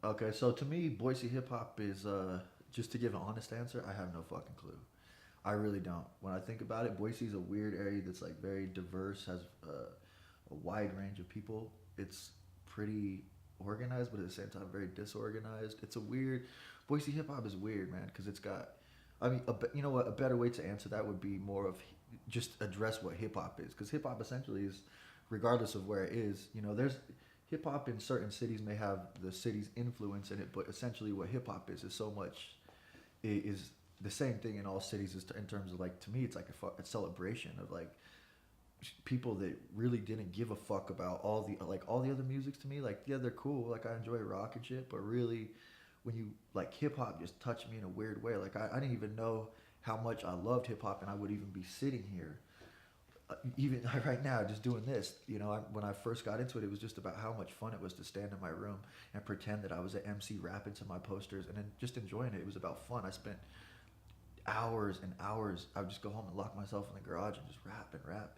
Okay, so to me, Boise hip hop is just to give an honest answer. I have no fucking clue. I really don't. When I think about it, Boise is a weird area that's like very diverse, has a wide range of people. It's pretty organized, but at the same time very disorganized. It's a weird. Boise hip hop is weird, man, because it's got. I mean, you know what? A better way to answer that would be more of just address what hip hop is, because hip hop essentially is, regardless of where it is, there's hip hop in certain cities may have the city's influence in it, but essentially what hip hop is so much is the same thing in all cities is in terms of like to me it's like a celebration of like people that really didn't give a fuck about all the other musics to me, like yeah, they're cool, like I enjoy rock and shit, but really when you like hip hop just touched me in a weird way. Like I didn't even know how much I loved hip hop, and I would even be sitting here even right now just doing this. When I first got into it, it was just about how much fun it was to stand in my room and pretend that I was an MC rapping to my posters and then just enjoying it. It was about fun. I spent hours and hours. I would just go home and lock myself in the garage and just rap and rap.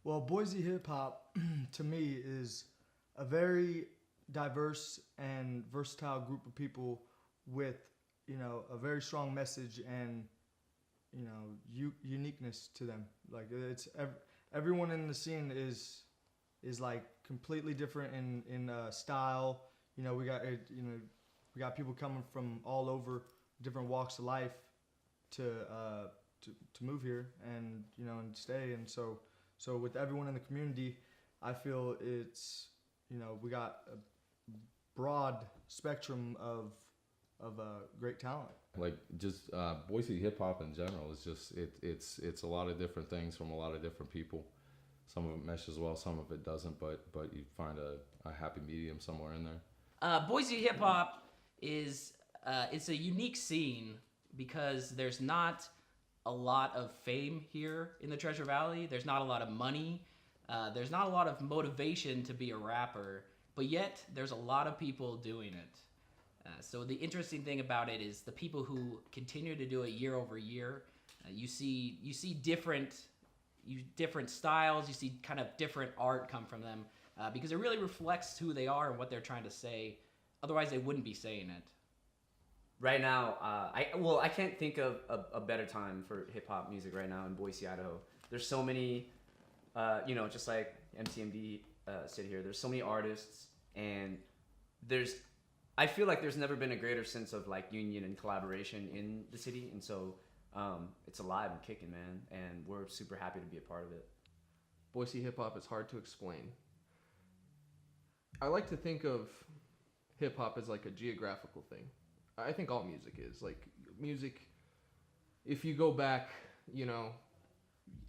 Well, Boise hip hop to me is a very diverse and versatile group of people with, a very strong message and, uniqueness to them. Like everyone in the scene is like completely different in style. We got people coming from all over different walks of life to to move here and and stay. And so with everyone in the community, I feel it's we got a broad spectrum of great talent. Like just Boise hip hop in general is just it's a lot of different things from a lot of different people. Some of it meshes well, some of it doesn't, but you find a happy medium somewhere in there. Boise hip hop is it's a unique scene because there's not a lot of fame here in the Treasure Valley. There's not a lot of money. There's not a lot of motivation to be a rapper, but yet there's a lot of people doing it. So the interesting thing about it is the people who continue to do it year over year. You see different styles. You see kind of different art come from them because it really reflects who they are and what they're trying to say. Otherwise, they wouldn't be saying it. Right now, I can't think of a better time for hip hop music right now in Boise, Idaho. There's so many, just like MCMD said here. There's so many artists, and I feel like there's never been a greater sense of like union and collaboration in the city, and so it's alive and kicking, man. And we're super happy to be a part of it. Boise hip hop is hard to explain. I like to think of hip hop as like a geographical thing. I think all music is like music. If you go back,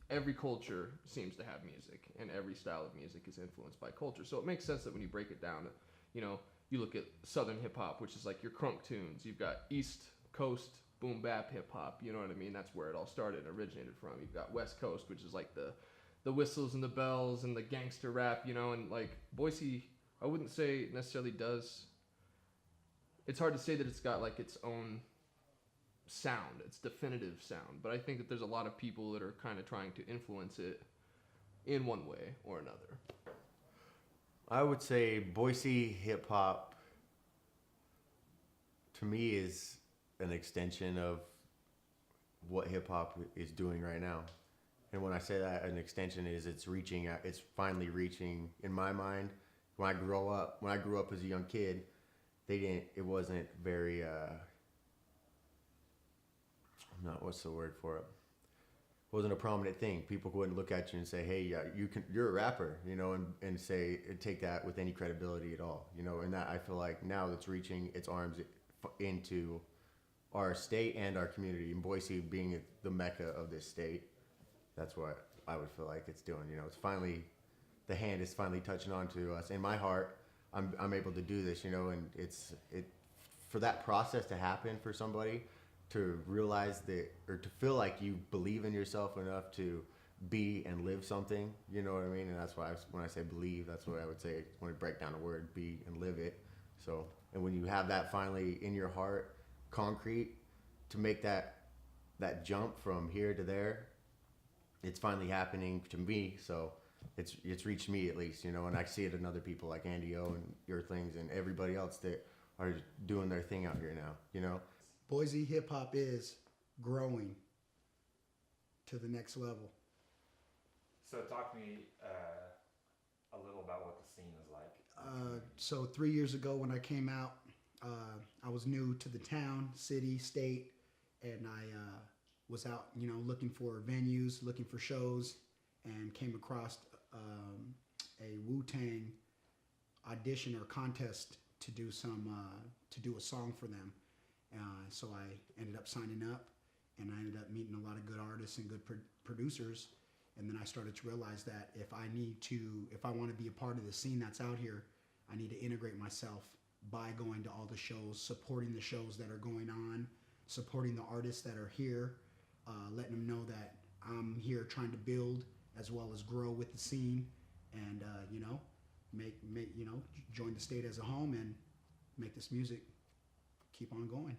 every culture seems to have music, and every style of music is influenced by culture. So it makes sense that when you break it down, you look at Southern hip hop, which is like your crunk tunes. You've got East Coast boom bap hip hop. You know what I mean? That's where it all started, originated from. You've got West Coast, which is like the whistles and the bells and the gangster rap. And like Boise, I wouldn't say necessarily does. It's hard to say that it's got like its own sound, its definitive sound, but I think that there's a lot of people that are kind of trying to influence it in one way or another. I would say Boise hip hop to me is an extension of what hip hop is doing right now. And when I say that, an extension is it's finally reaching, in my mind, when I grew up as a young kid, it wasn't very, what's the word for it? It wasn't a prominent thing. People wouldn't look at you and say, hey, yeah, you're a rapper, and take that with any credibility at all, and that I feel like now it's reaching its arms into our state and our community, and Boise being the mecca of this state. That's what I would feel like it's doing. It's finally, the hand is finally touching on to us. In my heart, I'm able to do this, and it for that process to happen for somebody to realize that, or to feel like you believe in yourself enough to be and live something, you know what I mean? And that's why when I say believe, that's what I would say when I break down the word be and live it. So, and when you have that finally in your heart, concrete, to make that jump from here to there, it's finally happening to me. So it's reached me at least, and I see it in other people like Andy O and Earthlings and everybody else that are doing their thing out here now. You know, Boise hip hop is growing to the next level. So talk to me a little about what the scene is like. So 3 years ago when I came out, I was new to the town, city, state, and I was out, looking for venues, looking for shows, and came across a Wu-Tang audition or contest to do a song for them. So I ended up signing up, and I ended up meeting a lot of good artists and good producers. And then I started to realize that if I want to be a part of the scene that's out here, I need to integrate myself by going to all the shows, supporting the shows that are going on, supporting the artists that are here, letting them know that I'm here trying to build as well as grow with the scene, and join the state as a home and make this music keep on going.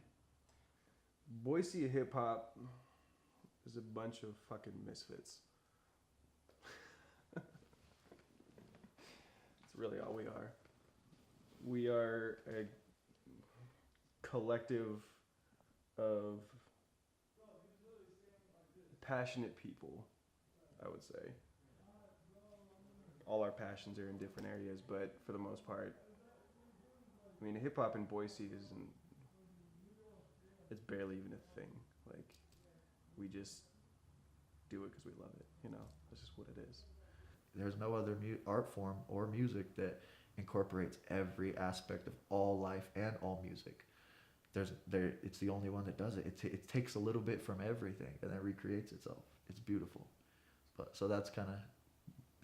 Boise hip hop is a bunch of fucking misfits. It's really all we are. We are a collective of passionate people, I would say. All our passions are in different areas, but for the most part, I mean, hip hop in Boise it's barely even a thing. Like, we just do it because we love it, That's just what it is. There's no other art form or music that incorporates every aspect of all life and all music. It's the only one that does it. It takes a little bit from everything and then recreates itself. It's beautiful. So that's kind of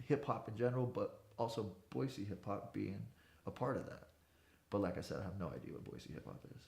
hip hop in general, but also Boise hip hop being a part of that. But like I said, I have no idea what Boise hip hop is.